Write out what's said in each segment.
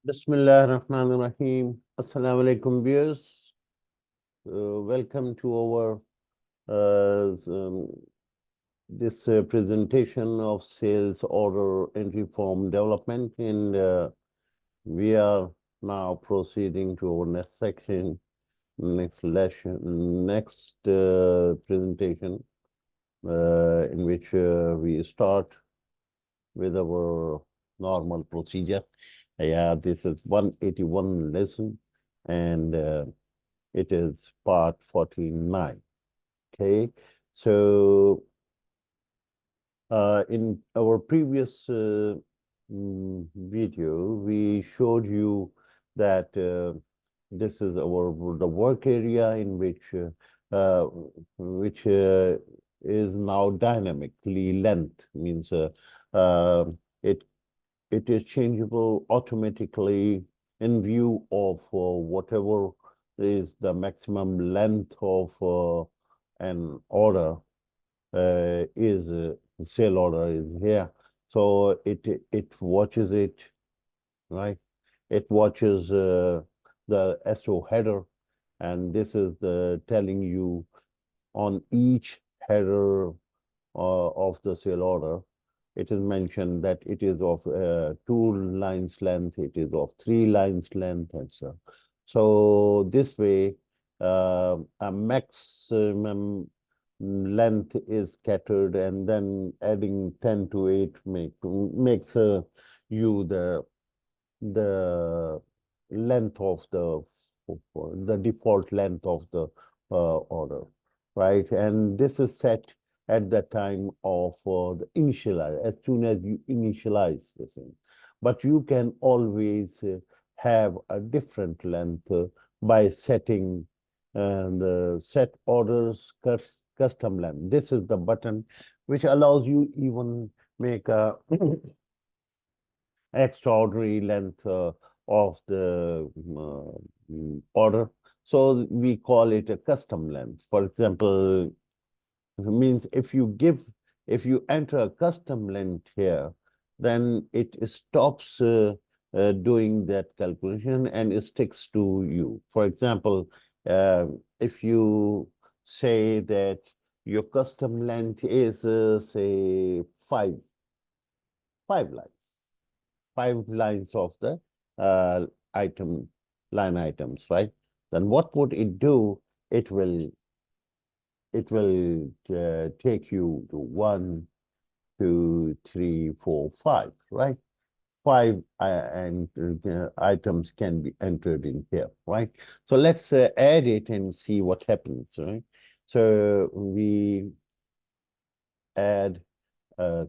Bismillah ar-Rahman ar-Rahim. Assalamu alaikum, viewers. Welcome to our this presentation of sales order entry form development, and we are now proceeding to our next section, next lesson, next presentation, in which we start with our normal procedure. Yeah, this is 181 lesson, and it is part 49. Okay, so in our previous video, we showed you that this is the work area in which is now dynamically length means uh, it it is changeable automatically in view of whatever is the maximum length of an order is sale order is here. So it watches it, right? It watches the SO header, and this is the telling you on each header of the sale order. It is mentioned that it is of 2 lines length, it is of 3 lines length, and so. So this way, a maximum length is scattered, and then adding 10 to 8 makes you the length of the default length of the order, right? And this is set at the time of the initialize, as soon as you initialize this thing. But you can always have a different length by setting the set orders custom length. This is the button which allows you even make a extraordinary length of the order. So we call it a custom length. For example, it means if you enter a custom length here, then it stops doing that calculation and it sticks to you. For example, if you say that your custom length is say five lines, 5 lines of the uh, item line items, right? Then what would it do? It will take you to 1, 2, 3, 4, 5, right? Five and items can be entered in here, right? So let's add it and see what happens, right? So we add a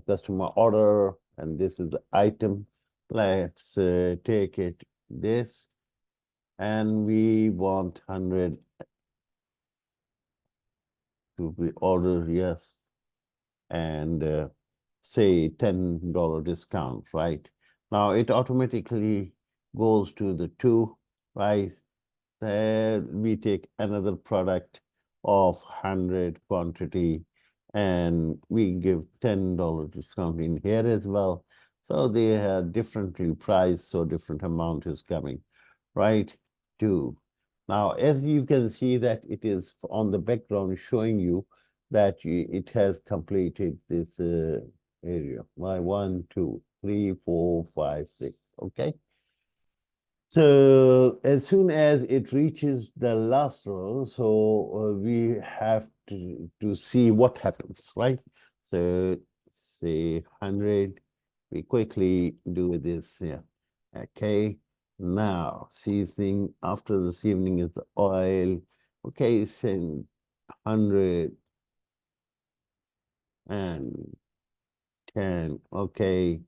customer order, and this is the item. Let's take it this, and we want 100 to be ordered, yes, and say $10 discount, right? Now it automatically goes to the 2, right? We take another product of 100 quantity, and we give $10 discount in here as well. So they are differently priced, so different amount is coming, right? 2. Now, as you can see that it is on the background showing you that it has completed this area. 1, 2, 3, 4, 5, 6. Okay. So as soon as it reaches the last row, so we have to see what happens, right? So say 100, we quickly do this here. Okay, now seasoning after this evening is the oil. Okay, send 100 and 10. Okay,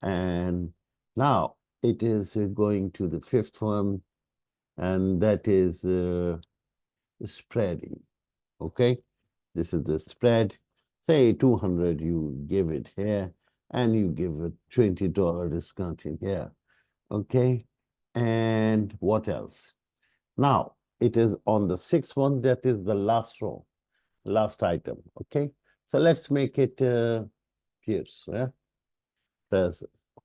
and now it is going to the 5th one, and that is spreading. Okay, this is the spread. Say 200, you give it here, and you give a $20 discount in here. Okay, and what else? Now it is on the 6th one, that is the last row, last item. Okay, so let's make it Pierce. Yeah, that's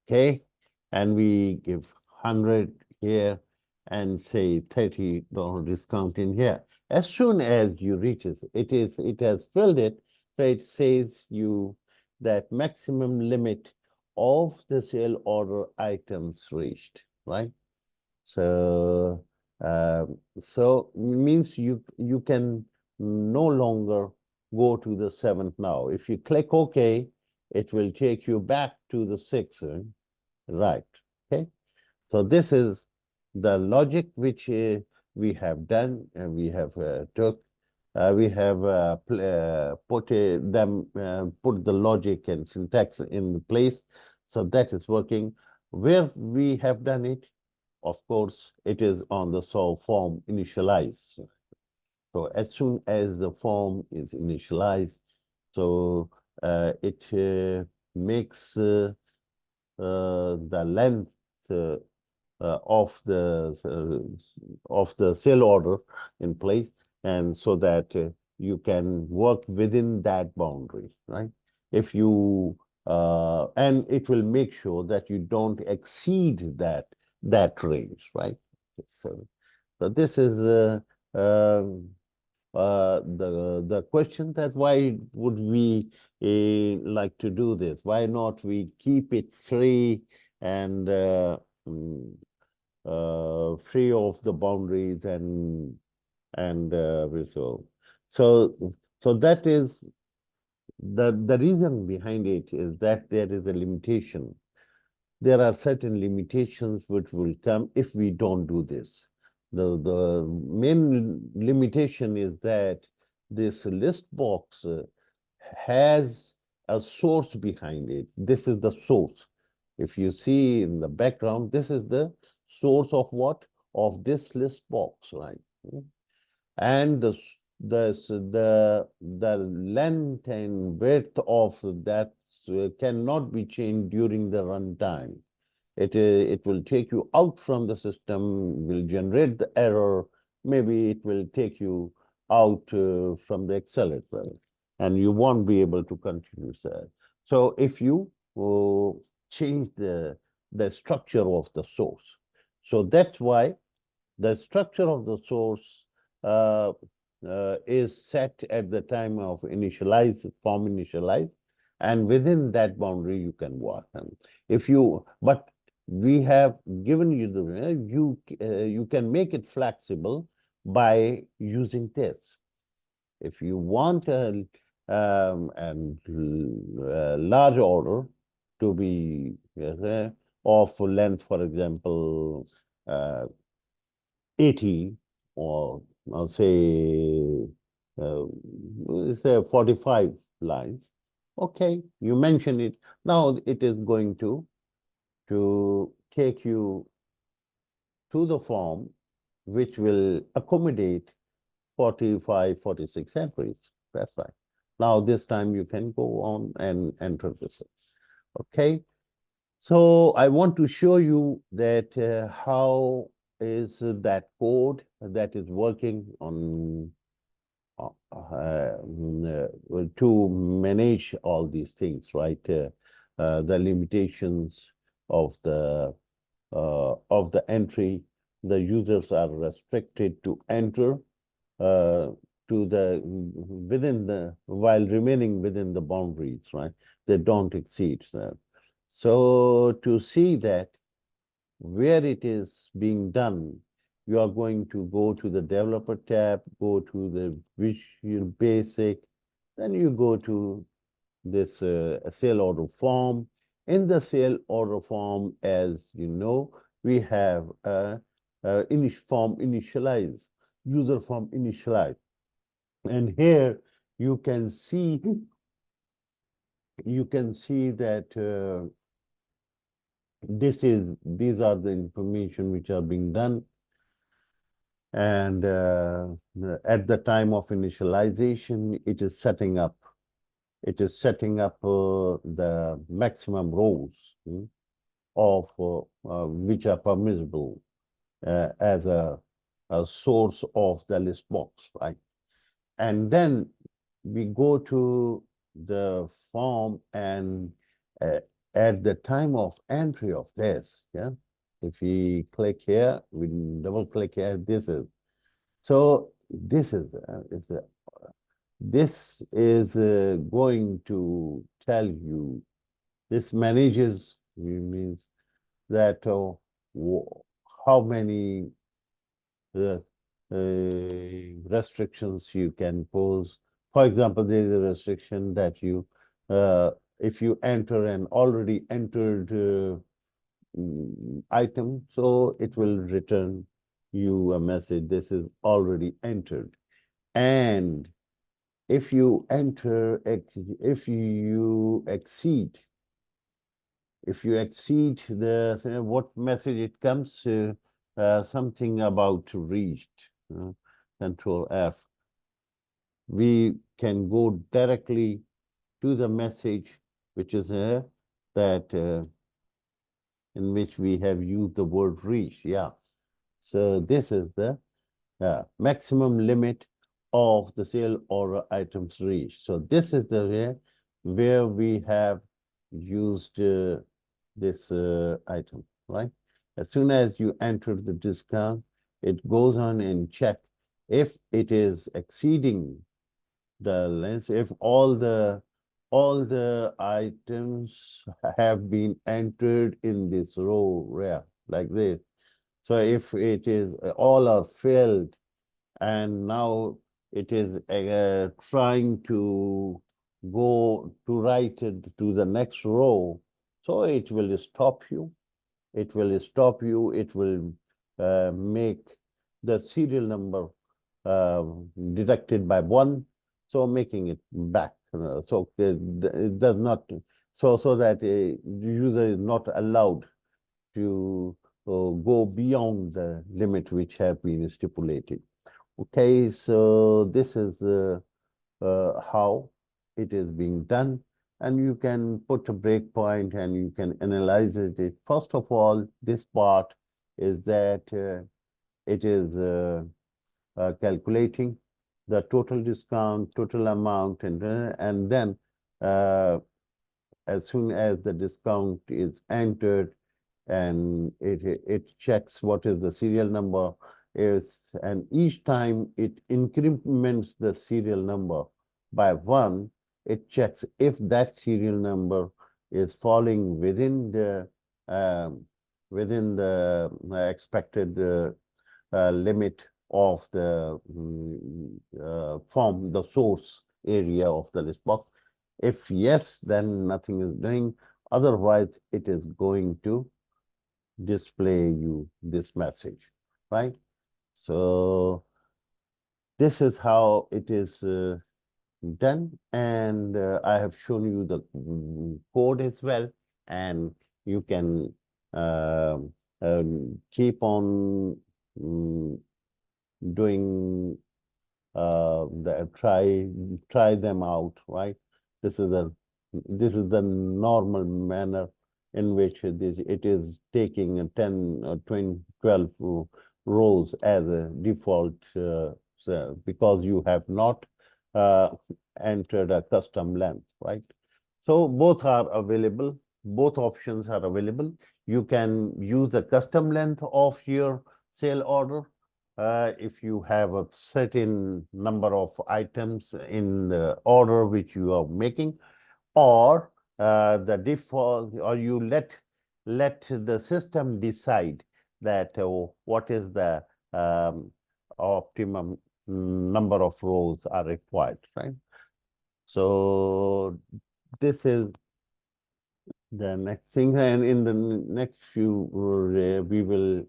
okay. and we give 100 here and say $30 discount in here. As soon as you reach it has filled it, so it says you that maximum limit of the sale order items reached, right? So, so means you can no longer go to the 7th now. If you click OK, it will take you back to the 6th, right? Okay. So this is the logic which we have done, and we have we have put put the logic and syntax in place. So that is working. Where we have done it, of course, it is on the form initialize. So as soon as the form is initialized, so it makes the length of the sale order in place, and so that you can work within that boundary, right? If you and it will make sure that you don't exceed that range, right? So this is the question that why would we like to do this? Why not we keep it free and mm, free of the boundaries and so that is the reason behind it is that there is a limitation. There are certain limitations which will come if we don't do this. The main limitation is that this list box has a source behind it. This is the source. If you see in the background, this is the source of what? Of this list box, right? And the length and width of that cannot be changed during the runtime. It will take you out from the system, will generate the error. Maybe it will take you out from the Excel itself, and you won't be able to continue that. So if you change the structure of the source, so that's why the structure of the source uh, is set at the time of form initialize, and within that boundary you can work. And if you, but we have given you the, you can make it flexible by using this. If you want a large order to be of length, for example, 80 or uh, say 45 lines. Okay, you mention it. Now it is going to take you to the form which will accommodate 45, 46 entries. That's right. Now this time you can go on and enter this. Okay. So I want to show you that how is that code that is working on to manage all these things, right? The limitations of the entry. The users are restricted to enter to the within the while remaining within the boundaries, right? They don't exceed that. So to see that where it is being done, you are going to go to the developer tab, go to the Visual Basic, then you go to this sale order form. In the sale order form, as you know, we have a form initialize, user form initialize. And here you can see that these are the information which are being done, and at the time of initialization it is setting up the maximum rows of which are permissible as a source of the list box, right? And then we go to the form, and at the time of entry of this, yeah, if we click here, we double click here, this is, so this is going to tell you, this manages, means that how many uh, restrictions you can pose. For example, there is a restriction that you, if you enter an already entered item, so it will return you a message, this is already entered. And if you enter, if you exceed the, what message it comes, something about reached, Control F. We can go directly to the message, which is here, that in which we have used the word reach. Yeah. So this is the maximum limit of the sale order items reached. So this is the way where we have used this item, right? As soon as you enter the discount, it goes on and check if it is exceeding the length, if all the items have been entered in this row, like this. So if it is all are filled, and now it is trying to go to write it to the next row, so it will stop you. It will stop you. It will make the serial number uh, deducted by 1, so making it back. So it does not, so that a user is not allowed to go beyond the limit which have been stipulated. Okay, so this is how it is being done, and you can put a breakpoint and you can analyze it. First of all, this part is that it is calculating the total discount, total amount, and then uh, as soon as the discount is entered, and it checks what is the serial number is, and each time it increments the serial number by 1, it checks if that serial number is falling um, within the expected limit of the from the source area of the list box. If yes, then nothing is doing. Otherwise, it is going to display you this message, right? So this is how it is done, and I have shown you the code as well, and you can keep on doing try them out, right? This is the normal manner in which it is taking 10 or 20, 12 rows as a default, because you have not uh, entered a custom length, right? So both are available. Both options are available. You can use the custom length of your sale order if you have a certain number of items in the order which you are making, or the default, or you let the system decide that what is the optimum number of rows are required, right? So this is the next thing, and in the next few we will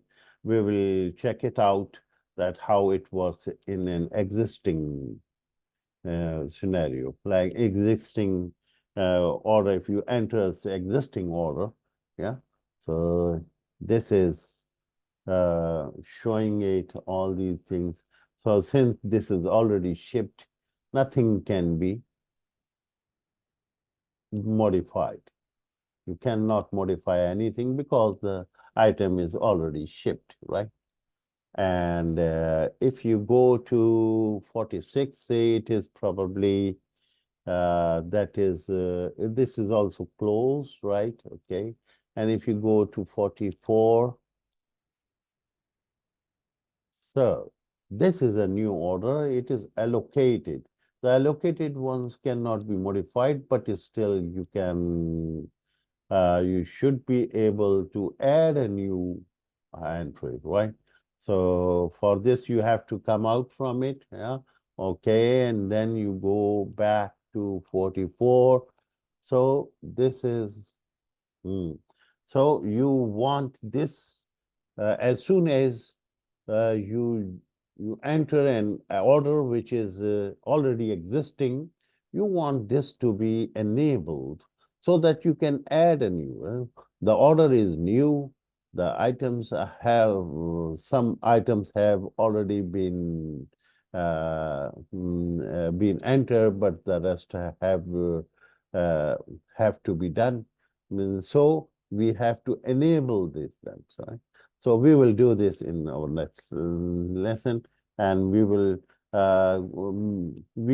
check it out, that how it works in an existing scenario, like existing order. If you enter existing order, yeah. So this is showing it all these things. So since this is already shipped, nothing can be modified. You cannot modify anything because the item is already shipped, right? And if you go to 46, say it is probably That is, this is also closed, right? Okay. And if you go to 44, so this is a new order. It is allocated. The allocated ones cannot be modified, but still you can, you should be able to add a new entry, right? So for this, you have to come out from it, yeah? Okay, and then you go back to 44. So this is, hmm. So you want this as soon as you enter an order which is already existing, you want this to be enabled so that you can add a new. The order is new. The items have some items have already been entered, but the rest uh, have to be done. So we have to enable this then. So we will do this in our next lesson, and we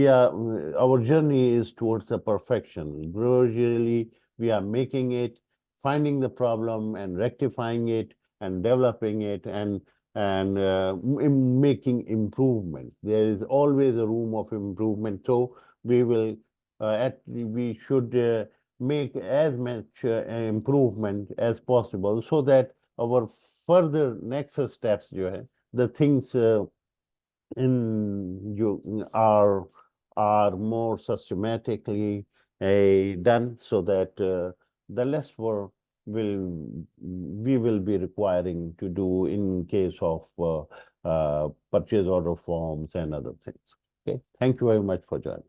are our journey is towards the perfection. Gradually, we are making it, finding the problem and rectifying it and developing it and making improvements. There is always a room of improvement. So we should make as much improvement as possible so that our further next steps, the things in you are more systematically done so that the less work we will be requiring to do in case of purchase order forms and other things. Okay, thank you very much for joining.